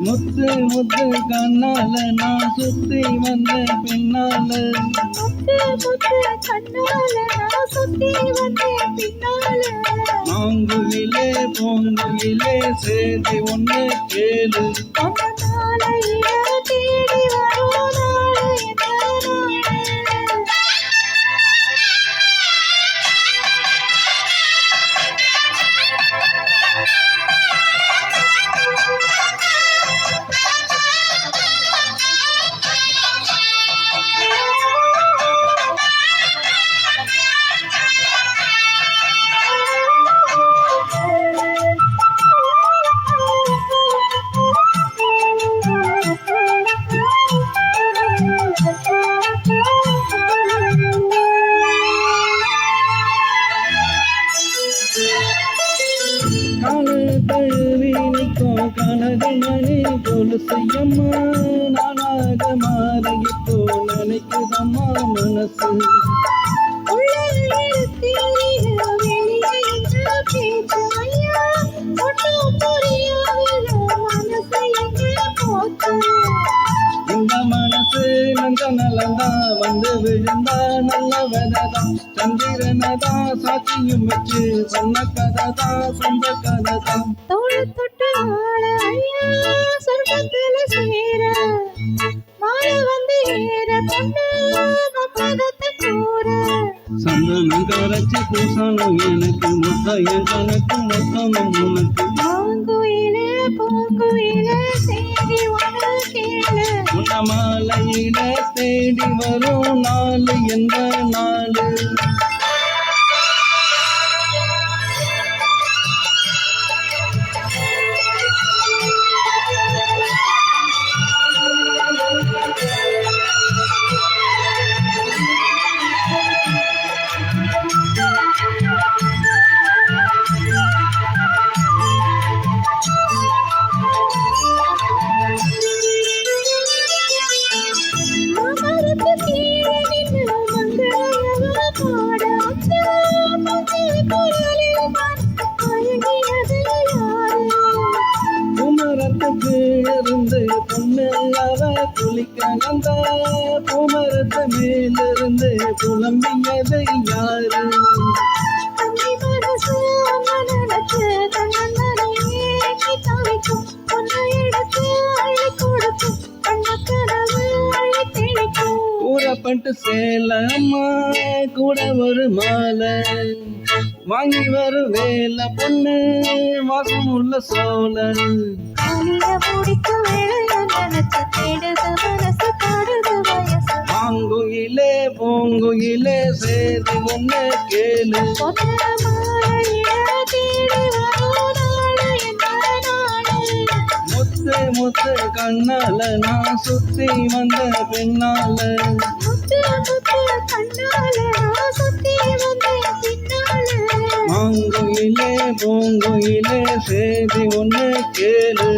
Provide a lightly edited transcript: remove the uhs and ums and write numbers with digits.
முத்து முத்து கண்ணால நான் சுத்தி வந்த பின்னால முத்து முத்து கண்ணால நான் சுத்தி வந்த பின்னால மாங்குயிலே பூங்குயிலே சேதி ஒண்ணு கேளு நாளையிட தேடி வரும் நாளு கால தழுவி நிற்கும் கனகு மணி கொலுசையம்மா நானாக மாறி இப்போ நினைக்குதம்மா மனசு இந்த மனசு நந்த நலந்தான் வந்து விழுந்தா நல்ல வெததான் சந்திரனதான் சாட்சியும் வச்சு சொன்ன கதைதான் சொந்த கதைதான் தோழ தொட்டு ஆள ஐயா சொர்க்கத்துல சேர மாலை வந்து ஏற பொண்ணு பதத்தை கூற சந்தனம் கரைச்சி பூசணும் எனக்கு முத்தையன் கணக்கு மொத்தமும் உனக்கு பூங்குயிலே பூங்குயிலே சேரி ஒன்று கேளு மாலையில தேடி வரும் நாள் எந்த நாள் இருந்து பொண்ணு அவ குளிக்க வந்த பூமரத்து மேலிருந்து புலம்பியது யாரு கூறப்பட்டு சேலம்மா கூட ஒரு மாலை வாங்கி வரும் வேலை பொண்ணு வாசம் உள்ள சோழ மாங்குயிலே பூங்குயிலே சேதி ஒண்ணு கேளு முத்து முத்து கண்ணால நான் சுத்தி வந்த பின்னால மாங்குயிலே பூங்குயிலே சேதி ஒண்ணு கேளு